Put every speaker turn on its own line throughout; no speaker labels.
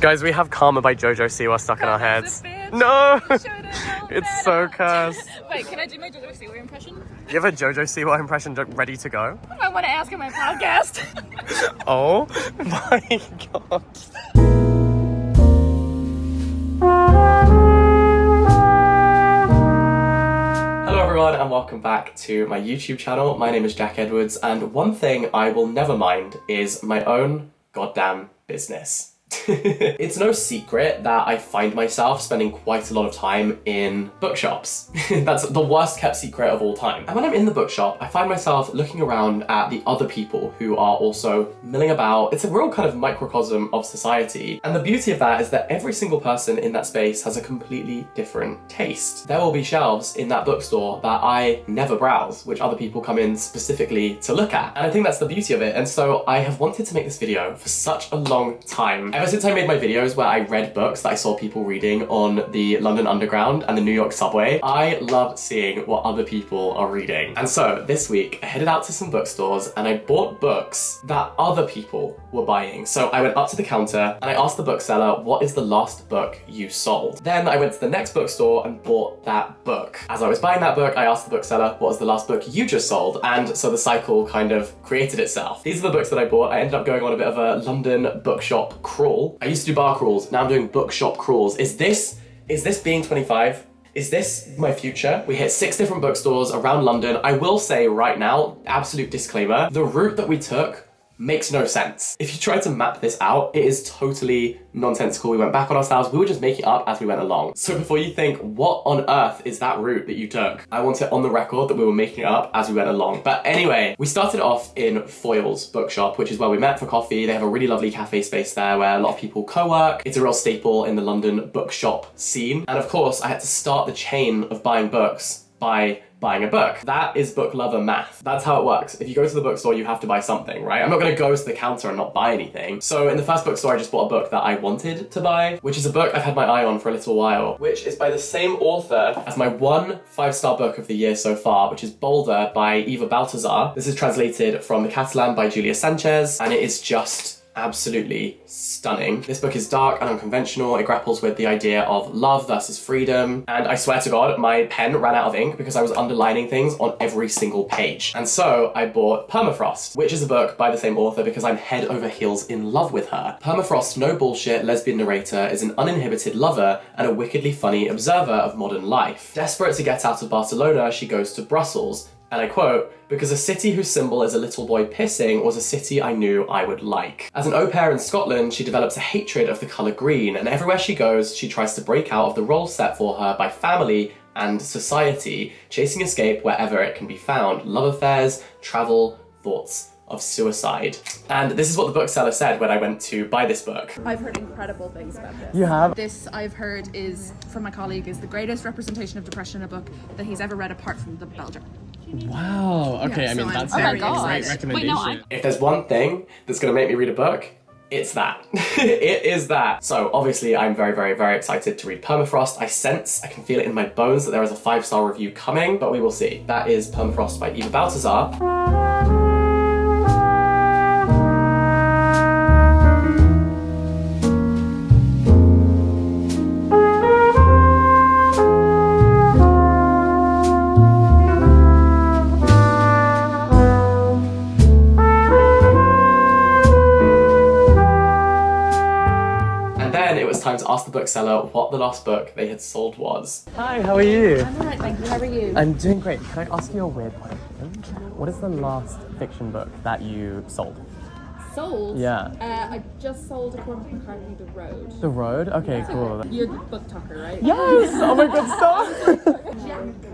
Guys, we have Karma by Jojo Siwa stuck in our heads. No! It's so cursed.
Wait, can I do my Jojo Siwa impression?
Do you have a Jojo Siwa impression ready to go?
I want to ask him my podcast.
Oh my god. Hello everyone and welcome back to my YouTube channel. My name is Jack Edwards and one thing I will never mind is my own goddamn business. It's no secret that I find myself spending quite a lot of time in bookshops. That's the worst kept secret of all time. And when I'm in the bookshop, I find myself looking around at the other people who are also milling about. It's a real kind of microcosm of society. And the beauty of that is that every single person in that space has a completely different taste. There will be shelves in that bookstore that I never browse, which other people come in specifically to look at. And I think that's the beauty of it. And so I have wanted to make this video for such a long time. Ever since I made my videos where I read books that I saw people reading on the London Underground and the New York subway, I love seeing what other people are reading. And so this week I headed out to some bookstores and I bought books that other people were buying. So I went up to the counter and I asked the bookseller, what is the last book you sold? Then I went to the next bookstore and bought that book. As I was buying that book, I asked the bookseller, what was the last book you just sold? And so the cycle kind of created itself. These are the books that I bought. I ended up going on a bit of a London bookshop crawl. I used to do bar crawls, now I'm doing bookshop crawls. Is this being 25? Is this my future? We hit 6 different bookstores around London. I will say right now, absolute disclaimer, the route that we took makes no sense. If you try to map this out, it is totally nonsensical. We went back on ourselves. We were just making it up as we went along. So before you think, what on earth is that route that you took? I want it on the record that we were making it up as we went along. But anyway, we started off in Foyles Bookshop, which is where we met for coffee. They have a really lovely cafe space there where a lot of people co-work. It's a real staple in the London bookshop scene. And of course, I had to start the chain of buying books by buying a book. That is book lover math. That's how it works. If you go to the bookstore, you have to buy something, right? I'm not gonna go to the counter and not buy anything. So in the first bookstore, I just bought a book that I wanted to buy, which is a book I've had my eye on for a little while, which is by the same author as my one 5-star book of the year so far, which is Boulder by Eva Baltasar. This is translated from the Catalan by Julia Sanchez, and it is just absolutely stunning. This book is dark and unconventional. It grapples with the idea of love versus freedom. And I swear to God, my pen ran out of ink because I was underlining things on every single page. And so I bought Permafrost, which is a book by the same author because I'm head over heels in love with her. Permafrost's no bullshit lesbian narrator is an uninhibited lover and a wickedly funny observer of modern life. Desperate to get out of Barcelona, she goes to Brussels. And I quote, because a city whose symbol is a little boy pissing was a city I knew I would like. As an au pair in Scotland, she develops a hatred of the colour green, and everywhere she goes, she tries to break out of the role set for her by family and society, chasing escape wherever it can be found. Love affairs, travel, thoughts of suicide. And this is what the bookseller said when I went to buy this book.
I've heard incredible things about this.
You have?
This, I've heard, is, from my colleague, is the greatest representation of depression in a book that he's ever read apart from The Belger.
Wow, okay,
Yeah,
I mean,
so
that's
I'm
a
very
great
excited.
recommendation. If there's one thing that's gonna make me read a book, it's that. It is that. So obviously I'm very, very, very excited to read Permafrost. I can feel it in my bones that there is a 5-star review coming, but we will see. That is Permafrost by Eva Baltasar. Time to ask the bookseller what the last book they had sold was. Hi, how are you?
I'm alright, thank you. How are you?
I'm doing great. Can I ask you a weird question? What is the last fiction book that you sold?
Sold?
Yeah.
I just sold a Cormac McCarthy, The Road.
The Road? Okay, cool.
You're the book talker, right?
Yes! Oh my god, stop!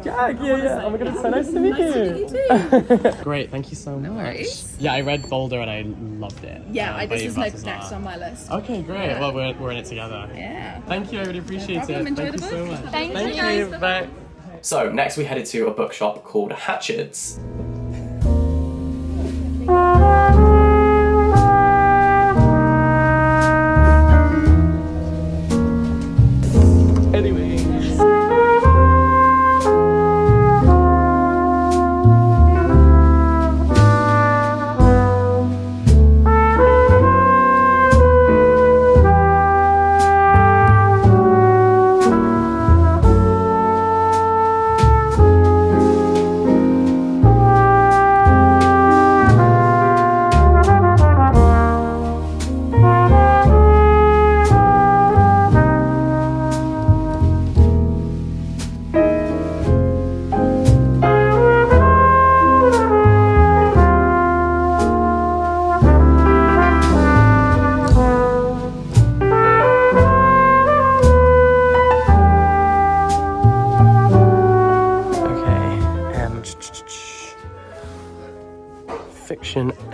Jack, yeah. Oh my god, it's so nice to meet you.
Too.
Great, thank you so much.
No worries.
Yeah, I read Boulder and I loved it.
Yeah,
by
this is
Eva
next
Baltasar.
on my list.
Okay, great.
Yeah.
Well, we're in it together.
Yeah.
Thank you, I really appreciate
problem.
it.
Enjoy
Thank
the
you so
book.
much.
Thank you.
Bye. So, next we headed to a bookshop called Hatchards.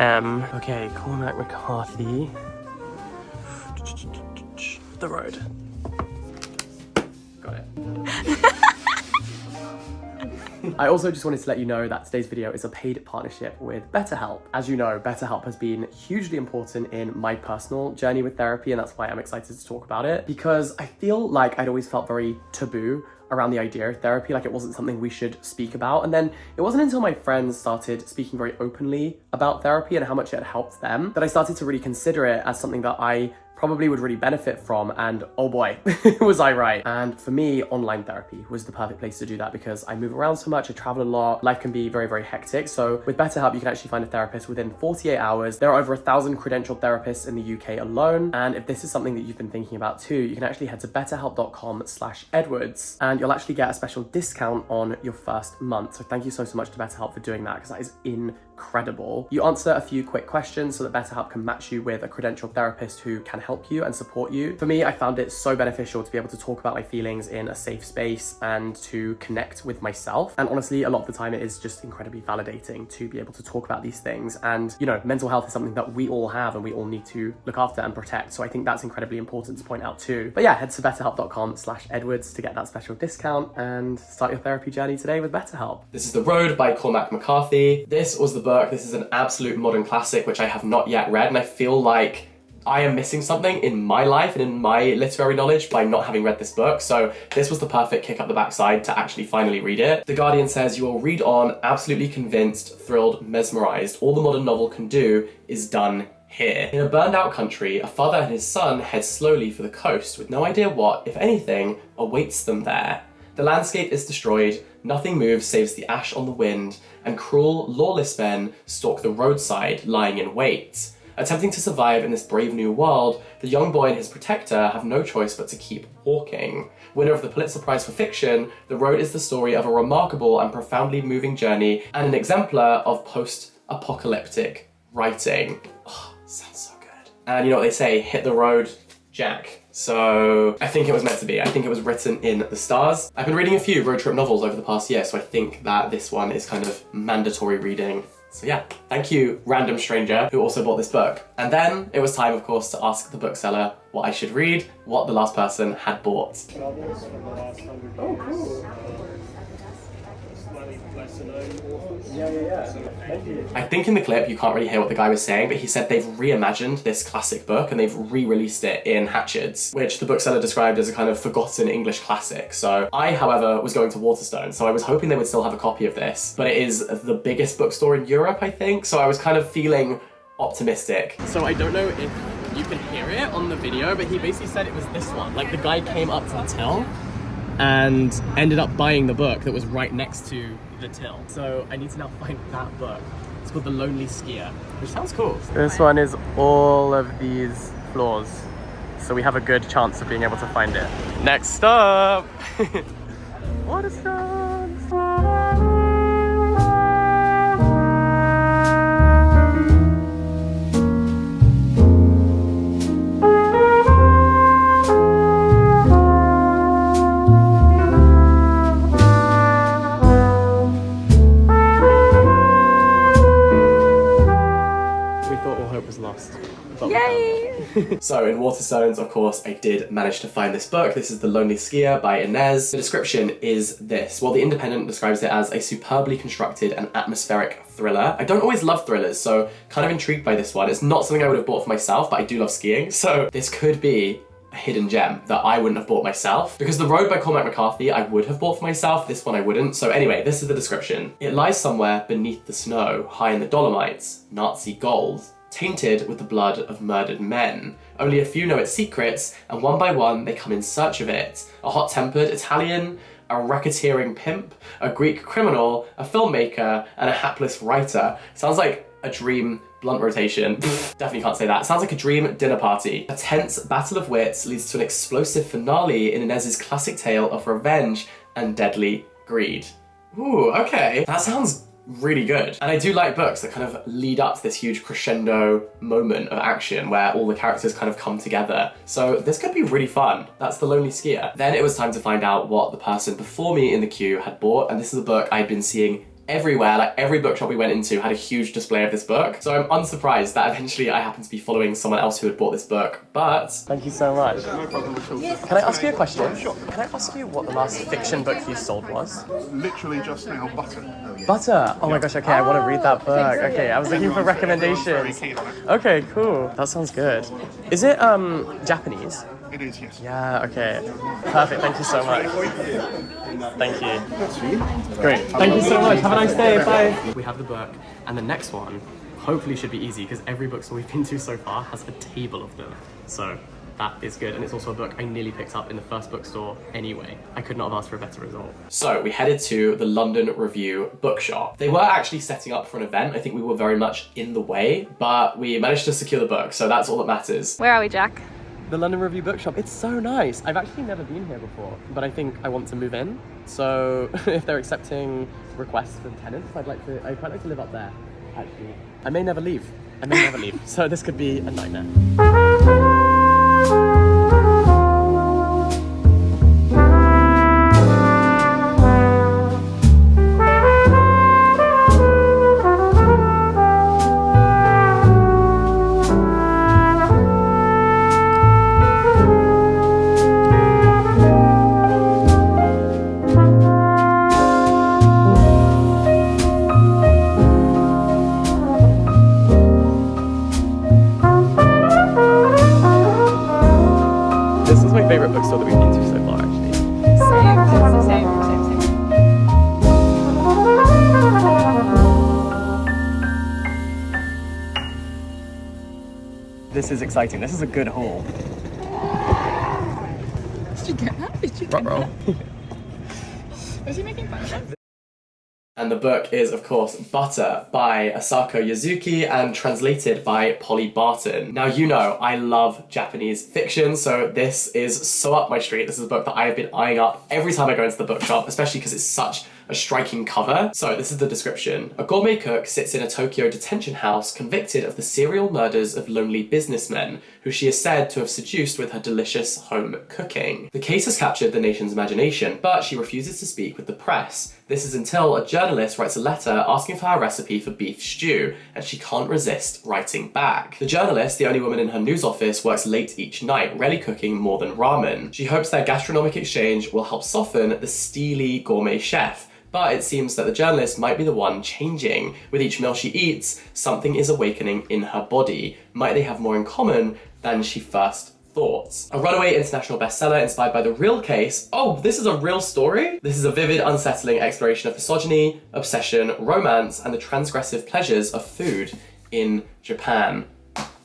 M. Okay, Cormac, McCarthy. The road. Got it. I also just wanted to let you know that today's video is a paid partnership with BetterHelp. As you know, BetterHelp has been hugely important in my personal journey with therapy, and that's why I'm excited to talk about it, because I feel like I'd always felt very taboo around the idea of therapy, like it wasn't something we should speak about. And then it wasn't until my friends started speaking very openly about therapy and how much it had helped them that I started to really consider it as something that I probably would really benefit from, and oh boy, was I right. And for me, online therapy was the perfect place to do that because I move around so much, I travel a lot, life can be very, very hectic. So with BetterHelp, you can actually find a therapist within 48 hours. There are over 1,000 credentialed therapists in the UK alone. And if this is something that you've been thinking about too, you can actually head to betterhelp.com/Edwards and you'll actually get a special discount on your first month. So thank you so much to BetterHelp for doing that, because that is incredible. You answer a few quick questions so that BetterHelp can match you with a credentialed therapist who can help you and support you. For me, I found it so beneficial to be able to talk about my feelings in a safe space and to connect with myself. And honestly, a lot of the time it is just incredibly validating to be able to talk about these things. And you know, mental health is something that we all have and we all need to look after and protect. So I think that's incredibly important to point out too. But yeah, head to betterhelp.com/Edwards to get that special discount and start your therapy journey today with BetterHelp. This is The Road by Cormac McCarthy. This was the book. This is an absolute modern classic, which I have not yet read. And I feel like I am missing something in my life and in my literary knowledge by not having read this book. So this was the perfect kick up the backside to actually finally read it. The Guardian says, "You will read on, absolutely convinced, thrilled, mesmerized. All the modern novel can do is done here." In a burned out country, a father and his son head slowly for the coast with no idea what, if anything, awaits them there. The landscape is destroyed, nothing moves saves the ash on the wind, and cruel, lawless men stalk the roadside, lying in wait. Attempting to survive in this brave new world, the young boy and his protector have no choice but to keep walking. Winner of the Pulitzer Prize for Fiction, The Road is the story of a remarkable and profoundly moving journey and an exemplar of post-apocalyptic writing. Oh, sounds so good. And you know what they say, hit the road, Jack. So I think it was meant to be. I think it was written in the stars. I've been reading a few road trip novels over the past year, so I think that this one is kind of mandatory reading. So yeah, thank you, random stranger who also bought this book. And then it was time, of course, to ask the bookseller what I should read, what the last person had bought.
Novels from the last 100 years.
Oh, cool.
Slightly lesser known authors.
Yeah.
So, thank you.
I think in the clip you can't really hear what the guy was saying, but he said they've reimagined this classic book and they've re-released it in Hatchards, which the bookseller described as a kind of forgotten English classic. So I, however, was going to Waterstones, so I was hoping they would still have a copy of this, but it is the biggest bookstore in Europe, I think, so I was kind of feeling optimistic. So I don't know if you can hear it on the video, but he basically said it was this one. Like, the guy came up to the till and ended up buying the book that was right next to the till. So I need to now find that book. It's called The Lonely Skier, which sounds cool. This one is all of these floors, so we have a good chance of being able to find it. Next stop! Waterstones! So in Waterstones, of course, I did manage to find this book. This is The Lonely Skier by Inez. The description is this. Well, The Independent describes it as a superbly constructed and atmospheric thriller. I don't always love thrillers, so kind of intrigued by this one. It's not something I would have bought for myself, but I do love skiing. So this could be a hidden gem that I wouldn't have bought myself. Because The Road by Cormac McCarthy, I would have bought for myself. This one I wouldn't. So anyway, this is the description. It lies somewhere beneath the snow, high in the Dolomites, Nazi gold, tainted with the blood of murdered men. Only a few know its secrets, and one by one they come in search of it. A hot-tempered Italian, a racketeering pimp, a Greek criminal, a filmmaker, and a hapless writer. Sounds like a dream blunt rotation. Definitely can't say that. Sounds like a dream dinner party. A tense battle of wits leads to an explosive finale in Inez's classic tale of revenge and deadly greed. Ooh, okay. That sounds really good. And I do like books that kind of lead up to this huge crescendo moment of action where all the characters kind of come together. So this could be really fun. That's The Lonely Skier. Then it was time to find out what the person before me in the queue had bought, and this is a book I'd been seeing everywhere, like every bookshop we went into had a huge display of this book. So I'm unsurprised that eventually I happened to be following someone else who had bought this book, but... Thank you so much.
No problem at all.
Can I ask you a question?
Sure.
Can I ask you what the last fiction book you sold was?
Literally just now, Butter.
Butter! Oh my gosh, okay, I want to read that book. Okay, I was looking for
Very
recommendations.
keen on it.
Okay, cool. That sounds good. Is it Japanese?
It is, yes.
Yeah, okay. Perfect, thank you so much. Thank you. Great. Thank you so much. Have a nice day. Bye. We have the book, and the next one hopefully should be easy because every bookstore we've been to so far has a table of them. So that is good, and it's also a book I nearly picked up in the first bookstore anyway. I could not have asked for a better result. So we headed to the London Review Bookshop. They were actually setting up for an event. I think we were very much in the way, but we managed to secure the book, so that's all that matters.
Where are we, Jack?
The London Review Bookshop, it's so nice. I've actually never been here before, but I think I want to move in. So if they're accepting requests for tenants, I'd quite like to live up there, actually. I may never leave. So this could be a nightmare. Favorite bookstore that we've been to so far, actually. Same. This is exciting. This is a good haul.
Did you get that? Did you get that? Was he making fun of us?
And the book is, of course, Butter by Asako Yuzuki and translated by Polly Barton. Now, you know, I love Japanese fiction, so this is so up my street. This is a book that I have been eyeing up every time I go into the bookshop, especially because it's such a striking cover. So this is the description. A gourmet cook sits in a Tokyo detention house convicted of the serial murders of lonely businessmen who she is said to have seduced with her delicious home cooking. The case has captured the nation's imagination, but she refuses to speak with the press. This is until a journalist writes a letter asking for her recipe for beef stew, and she can't resist writing back. The journalist, the only woman in her news office, works late each night, rarely cooking more than ramen. She hopes their gastronomic exchange will help soften the steely gourmet chef, but it seems that the journalist might be the one changing. With each meal she eats, something is awakening in her body. Might they have more in common than she first thought? A runaway international bestseller inspired by the real case. Oh, this is a real story? This is a vivid, unsettling exploration of misogyny, obsession, romance, and the transgressive pleasures of food in Japan.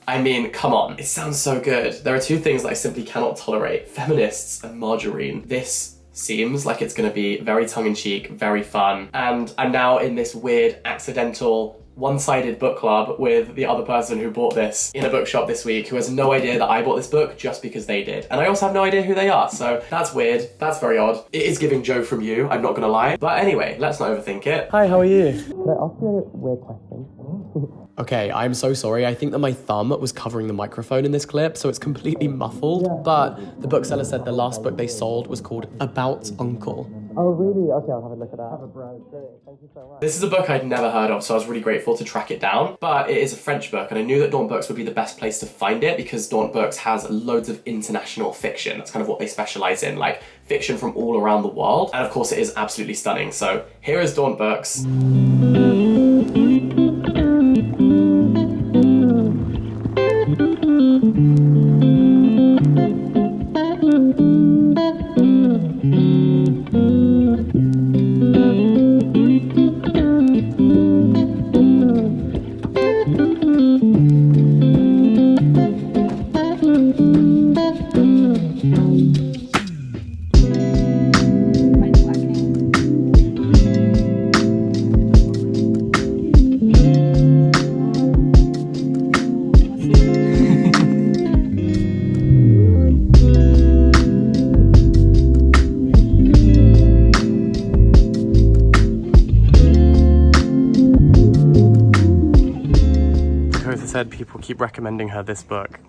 I mean, come on. It sounds so good. There are two things that I simply cannot tolerate: feminists and margarine. This seems like it's gonna be very tongue-in-cheek, very fun, and I'm now in this weird, accidental, one-sided book club with the other person who bought this in a bookshop this week, who has no idea that I bought this book just because they did. And I also have no idea who they are, so that's weird, that's very odd. It is giving Joe from you, I'm not gonna lie. But anyway, let's not overthink it. Hi, how are you? Can I ask you a weird question? Okay, I'm so sorry. I think that my thumb was covering the microphone in this clip, so it's completely muffled. But the bookseller said the last book they sold was called About Uncle. Oh, really? Okay, I'll have a look at that. Have a browse. Great. Thank you so much. This is a book I'd never heard of, so I was really grateful to track it down. But it is a French book, and I knew that Daunt Books would be the best place to find it because Daunt Books has loads of international fiction. That's kind of what they specialize in, like fiction from all around the world. And of course, it is absolutely stunning. So here is Daunt Books. Said people keep recommending her this book.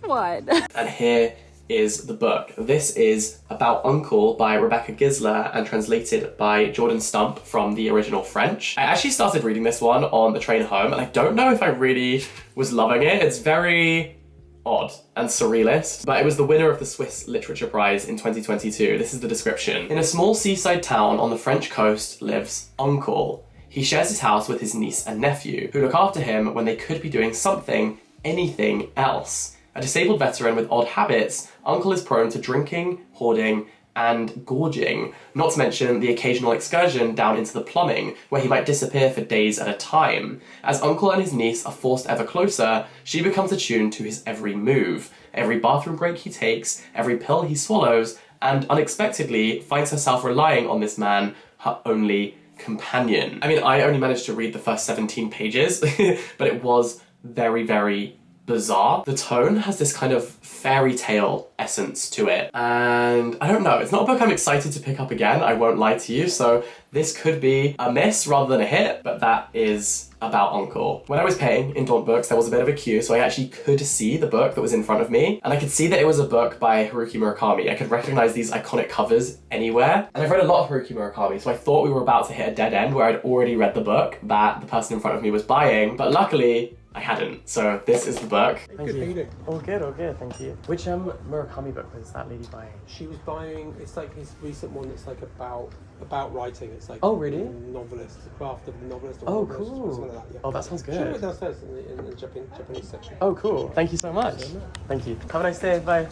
What?
And here is the book. This is About Uncle by Rebecca Gisler and translated by Jordan Stump from the original French. I actually started reading this one on the train home, and I don't know if I really was loving it. It's very odd and surrealist, but it was the winner of the Swiss Literature Prize in 2022. This is the description. In a small seaside town on the French coast lives Uncle. He shares his house with his niece and nephew, who look after him when they could be doing something, anything else. A disabled veteran with odd habits, Uncle is prone to drinking, hoarding, and gorging, not to mention the occasional excursion down into the plumbing, where he might disappear for days at a time. As Uncle and his niece are forced ever closer, she becomes attuned to his every move, every bathroom break he takes, every pill he swallows, and unexpectedly finds herself relying on this man, her only companion. I mean, I only managed to read the first 17 pages, but it was very, very bizarre. The tone has this kind of fairy tale essence to it, and I don't know, it's not a book I'm excited to pick up again, I won't lie to you, so this could be a miss rather than a hit, but that is About Uncle. When I was paying in Daunt Books, there was a bit of a queue, so I actually could see the book that was in front of me, and I could see that it was a book by Haruki Murakami. I could recognize these iconic covers anywhere, and I've read a lot of Haruki Murakami, so I thought we were about to hit a dead end where I'd already read the book that the person in front of me was buying, but luckily I hadn't, so this is the book.
Thank you.
All good, thank you. Which Murakami book was that lady buying?
She was buying, it's like his recent one that's like about writing. It's like
Oh, really?
Novelist, the craft of the novelist. Or
Oh,
novelist,
cool.
or something like that, yeah.
Oh, that sounds
She went
good.
downstairs in the Japanese section.
Oh, cool. Thank you so much. Thank you. Have a nice day. Bye.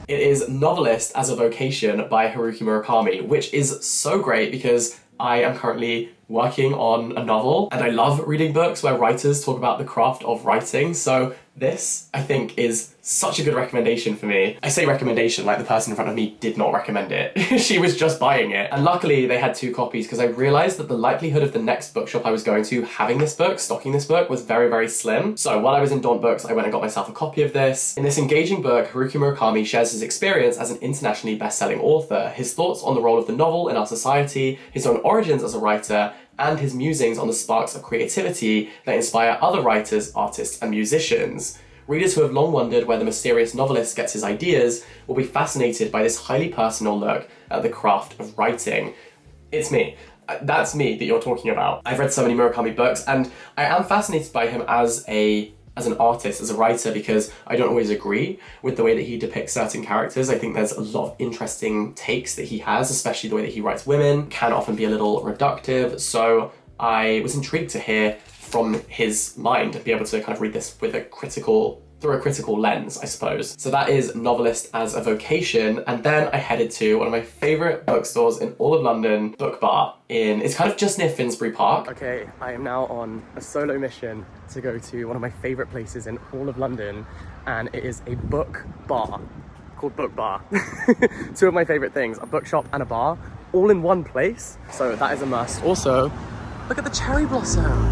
It is Novelist as a Vocation by Haruki Murakami, which is so great because I am currently working on a novel, and I love reading books where writers talk about the craft of writing, so this, I think, is such a good recommendation for me. I say recommendation like the person in front of me did not recommend it. She was just buying it. And luckily they had 2 copies because I realized that the likelihood of the next bookshop I was going to having this book, stocking this book, was very, very slim. So while I was in Daunt Books, I went and got myself a copy of this. In this engaging book, Haruki Murakami shares his experience as an internationally best-selling author, his thoughts on the role of the novel in our society, his own origins as a writer, and his musings on the sparks of creativity that inspire other writers, artists, and musicians. Readers who have long wondered where the mysterious novelist gets his ideas will be fascinated by this highly personal look at the craft of writing. It's me. That's me that you're talking about. I've read so many Murakami books, and I am fascinated by him as an artist, as a writer, because I don't always agree with the way that he depicts certain characters. I think there's a lot of interesting takes that he has, especially the way that he writes women, can often be a little reductive. So I was intrigued to hear from his mind and be able to kind of read this with through a critical lens, I suppose. So that is Novelist as a Vocation, and then I headed to one of my favourite bookstores in all of London, BookBar. It's kind of just near Finsbury Park. Okay, I am now on a solo mission to go to one of my favourite places in all of London, and it is a book bar called BookBar. 2 of my favourite things, a bookshop and a bar, all in one place. So that is a must. Also, look at the cherry blossom.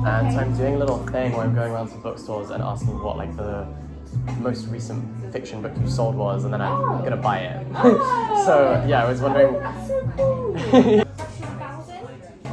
And so I'm doing a little thing where I'm going around to bookstores and asking what like the most recent fiction book you sold was, and then I'm gonna buy it. So yeah, I was wondering.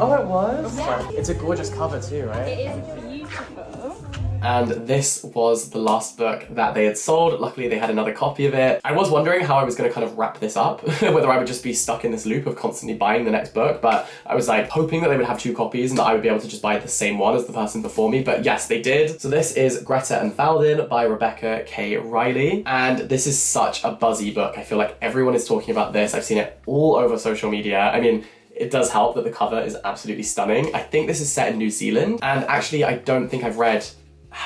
Oh, it was? Yeah. It's a gorgeous cover too, right?
It is beautiful.
And this was the last book that they had sold. Luckily they had another copy of it. I was wondering how I was going to kind of wrap this up, whether I would just be stuck in this loop of constantly buying the next book, but I was like hoping that they would have 2 copies and that I would be able to just buy the same one as the person before me, but yes, they did. So this is Greta and Valdin by Rebecca K. Reilly, and this is such a buzzy book. I feel like everyone is talking about this. I've seen it all over social media. I mean, it does help that the cover is absolutely stunning. I think this is set in New Zealand, and actually I don't think have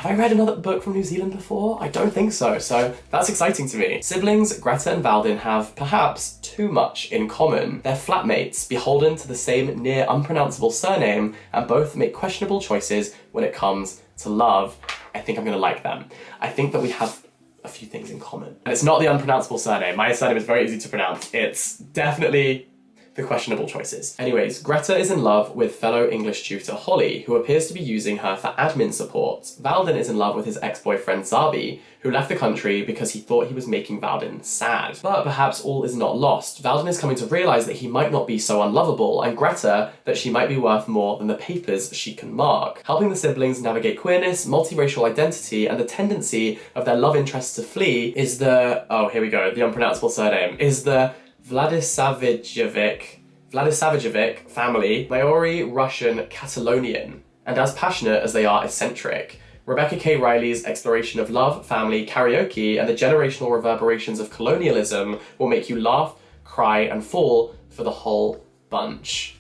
I read another book from New Zealand before? I don't think so, so that's exciting to me. Siblings Greta and Valdin have perhaps too much in common. They're flatmates, beholden to the same near unpronounceable surname, and both make questionable choices when it comes to love. I think I'm gonna like them. I think that we have a few things in common. And it's not the unpronounceable surname. My surname is very easy to pronounce. It's definitely the questionable choices. Anyways, Greta is in love with fellow English tutor Holly, who appears to be using her for admin support. Valdin is in love with his ex-boyfriend Zabi, who left the country because he thought he was making Valdin sad. But perhaps all is not lost. Valdin is coming to realise that he might not be so unlovable, and Greta that she might be worth more than the papers she can mark. Helping the siblings navigate queerness, multiracial identity, and the tendency of their love interests to flee is the, oh here we go, the unpronounceable surname, is the Vladisavijevic family, Maori, Russian, Catalonian, and as passionate as they are eccentric. Rebecca K. Reilly's exploration of love, family, karaoke, and the generational reverberations of colonialism will make you laugh, cry, and fall for the whole bunch.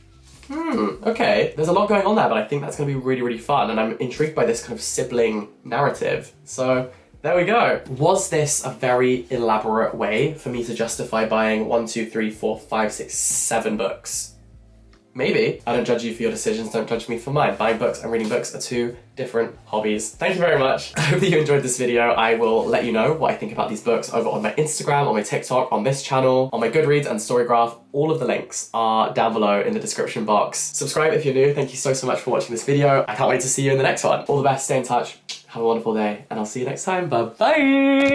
Okay, there's a lot going on there, but I think that's going to be really, really fun, and I'm intrigued by this kind of sibling narrative. So there we go. Was this a very elaborate way for me to justify buying 1, 2, 3, 4, 5, 6, 7 books? Maybe. I don't judge you for your decisions, don't judge me for mine. Buying books and reading books are two different hobbies. Thank you very much. I hope that you enjoyed this video. I will let you know what I think about these books over on my Instagram, on my TikTok, on this channel, on my Goodreads and Storygraph. All of the links are down below in the description box. Subscribe if you're new. Thank you so much for watching this video. I can't wait to see you in the next one. All the best, stay in touch, have a wonderful day, and I'll see you next time. Bye-bye!